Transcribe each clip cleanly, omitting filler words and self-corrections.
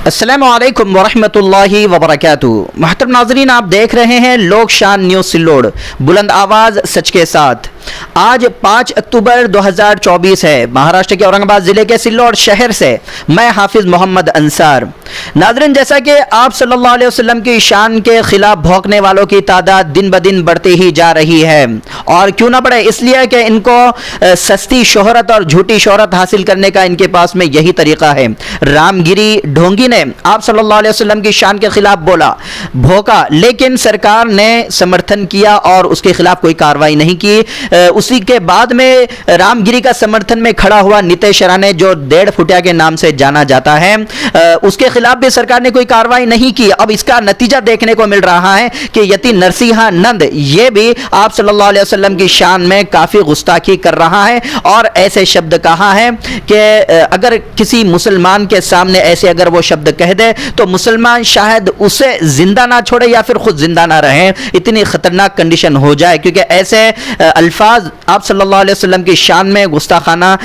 अस्सलामु अलैकुम वरहमतुल्लाहि वबरकातुहू। महतरम नाज़रीन, आप देख रहे हैं लोक शान न्यूज़ सिल्लोड़, बुलंद आवाज़ सच के साथ। आज 5 अक्टूबर 2024 है। महाराष्ट्र के औरंगाबाद ज़िले के सिल्लोड़ शहर से मैं हाफिज़ मोहम्मद अंसार। नाज़रीन, जैसा कि आप सल्लल्लाहु अलैहि वसल्लम की शान के ख़िलाफ़ भौंकने वालों की तादाद दिन ब दिन बढ़ती ही जा रही है, और क्यों ना बढ़े, इसलिए कि इनको सस्ती शोहरत और झूठी शोहरत हासिल करने का इनके पास में यही तरीक़ा है। रामगिरी ढोंगी ने आप सल्लल्लाहु अलैहि वसल्लम की शान के खिलाफ बोला, भोंका, लेकिन सरकार ने समर्थन किया और उसके खिलाफ कोई कार्रवाई नहीं की। उसी के बाद में रामगिरी का समर्थन में खड़ा हुआ नितेश राणे, जो 1.5 फुटिया के नाम से जाना जाता है, उसके खिलाफ भी सरकार ने कोई कार्रवाई नहीं की। अब इसका नतीजा देखने को मिल रहा है कि यति नरसिंहानंद ये भी आप सल्लल्लाहु अलैहि वसल्लम की शान में काफ़ी गुस्ताखी कर रहा है और ऐसे शब्द कहा है कि अगर किसी मुसलमान के सामने ऐसे अगर वो शब्द कह दे तो मुसलमान शायद उसे जिंदा ना छोड़े या फिर खुद जिंदा ना रहे, इतनी खतरनाक कंडीशन हो जाए, क्योंकि ऐसे अल्फाज आप सल्लल्लाहु अलैहि वसल्लम की शान में गुस्ताखाना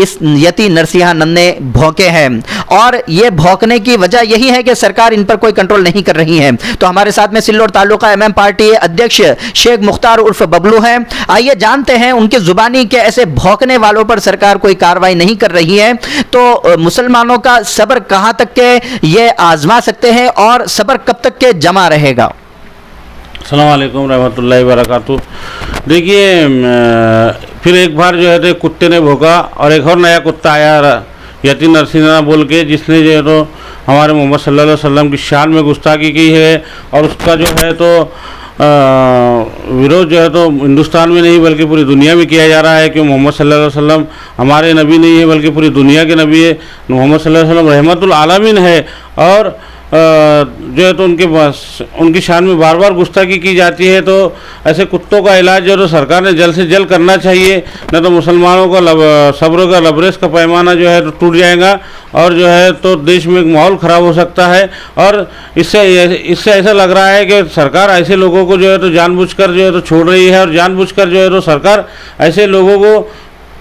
इस यति नरसिंहानंद ने भौंके हैं। और ये भौंकने की वजह यही है कि सरकार इन पर कोई कंट्रोल नहीं कर रही है। तो हमारे साथ में सिल्लोड़ तालुका एमएम पार्टी अध्यक्ष शेख मुख्तार उर्फ बबलू हैं। आइए जानते हैं उनकी जुबानी के ऐसे भौंकने वालों पर सरकार कोई कार्रवाई नहीं कर रही है तो मुसलमानों का सब्र कहां तक के ये आजमा सकते हैं और सब्र कब तक के जमा रहेगा। अस्सलाम वालेकुम रहमतुल्लाहि व बरकातुहू। देखिए, फिर एक बार जो है तो कुत्ते ने भौंका और एक और नया कुत्ता आया यति नरसिंहा बोल के, जिसने जो है तो हमारे मोहम्मद सल्लल्लाहु अलैहि वसल्लम की शान में गुस्ताखी की है। और उसका जो है तो विरोध जो है तो हिंदुस्तान में नहीं बल्कि पूरी दुनिया में किया जा रहा है कि मोहम्मद सल्लल्लाहु अलैहि वसल्लम हमारे नबी नहीं है बल्कि पूरी दुनिया के नबी है। मोहम्मद सल्लल्लाहु अलैहि वसल्लम रहमतुल आलमीन है। और जो है तो उनकी शान में बार बार गुस्ताखी की जाती है। तो ऐसे कुत्तों का इलाज जो है तो सरकार ने जल्द से जल्द करना चाहिए, न तो मुसलमानों का सब्र का लबरेज का पैमाना जो है तो टूट जाएगा और जो है तो देश में एक माहौल ख़राब हो सकता है। और इससे ऐसा लग रहा है कि सरकार ऐसे लोगों को जो है तो जानबूझकर जो है तो छोड़ रही है, और जानबूझकर जो है तो सरकार ऐसे लोगों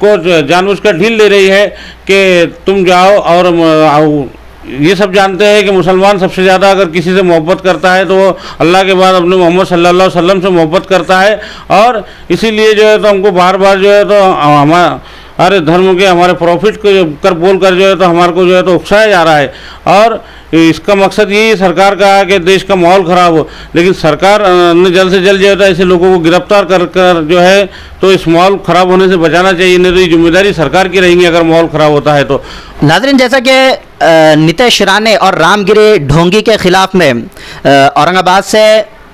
को जानबूझकर ढील दे रही है कि तुम जाओ। और ये सब जानते हैं कि मुसलमान सबसे ज़्यादा अगर किसी से मोहब्बत करता है तो वो अल्लाह के बाद अपने मोहम्मद सल्लल्लाहु अलैहि वसल्लम से मोहब्बत करता है। और इसीलिए जो है तो हमको बार बार जो है तो हमारे धर्म के हमारे प्रॉफिट को बोल कर जो है तो हमारे को जो है तो उकसाया जा रहा है। और इसका मकसद यही सरकार का है कि देश का माहौल ख़राब हो, लेकिन सरकार ने जल्द से जल्द जो है तो ऐसे लोगों को गिरफ्तार कर जो है तो इस माहौल ख़राब होने से बचाना चाहिए, नहीं तो ये जिम्मेदारी सरकार की रहेगी अगर माहौल ख़राब होता है तो। नाज़रीन, जैसा कि नितेश राणे और रामगिरी ढोंगी के खिलाफ में औरंगाबाद से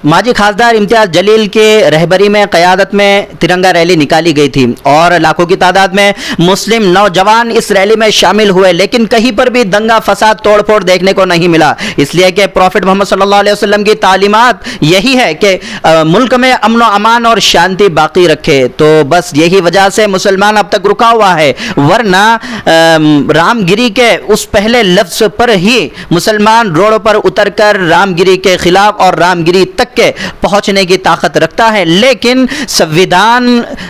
माजी खासदार इम्तियाज़ जलील के रहबरी में क़यादत में तिरंगा रैली निकाली गई थी और लाखों की तादाद में मुस्लिम नौजवान इस रैली में शामिल हुए, लेकिन कहीं पर भी दंगा फसाद तोड़फोड़ देखने को नहीं मिला। इसलिए कि प्रॉफिट मोहम्मद सल्लल्लाहु अलैहि वसल्लम की तालीमात यही है कि मुल्क में अमन व अमान और शांति बाकी रखे। तो बस यही वजह से मुसलमान अब तक रुका हुआ है, वरना रामगिरी के उस पहले लफ्ज़ पर ही मुसलमान रोड पर उतर कर रामगिरी के खिलाफ और रामगिरी तक के पहुंचने की ताकत रखता है। लेकिन संविधान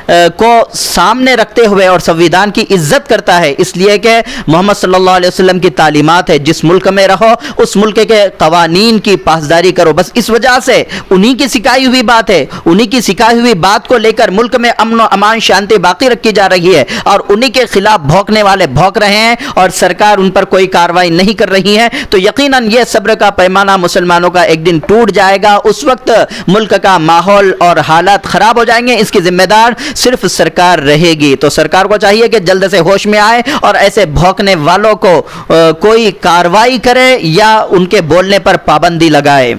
को सामने रखते हुए और संविधान की इज्जत करता है, इसलिए कि मोहम्मद सल्लल्लाहु अलैहि वसल्लम की तालीमात है, जिस मुल्क में रहो उस मुल्क के कवानीन की पासदारी करो। बस इस वजह से उन्हीं की सिखाई हुई बात है, उन्हीं की सिखाई हुई बात को लेकर मुल्क में अमन व अमान शांति बाकी रखी जा रही है और उन्हीं के खिलाफ भौंकने वाले भौंक रहे हैं और सरकार उन पर कोई कार्रवाई नहीं कर रही है। तो यकीनन यह सब्र का पैमाना मुसलमानों का एक दिन टूट जाएगा। उस वक्त मुल्क का माहौल और हालात खराब हो जाएंगे, इसकी जिम्मेदार सिर्फ सरकार रहेगी। तो सरकार को चाहिए कि जल्द से होश में आए और ऐसे भौंकने वालों को कोई कार्रवाई करे या उनके बोलने पर पाबंदी लगाए।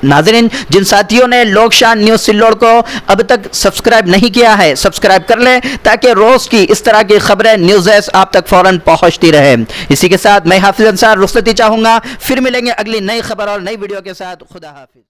नाज़रीन, जिन साथियों ने लोक शान न्यूज़ सिल्लोड़ को अब तक सब्सक्राइब नहीं किया है, सब्सक्राइब कर लें ताकि रोज़ की इस तरह की खबरें न्यूज़ आप तक फ़ौरन पहुंचती रहे। इसी के साथ मैं हाफिज़ अंसार रुखसती चाहूँगा, फिर मिलेंगे अगली नई खबर और नई वीडियो के साथ। खुदा हाफिज़।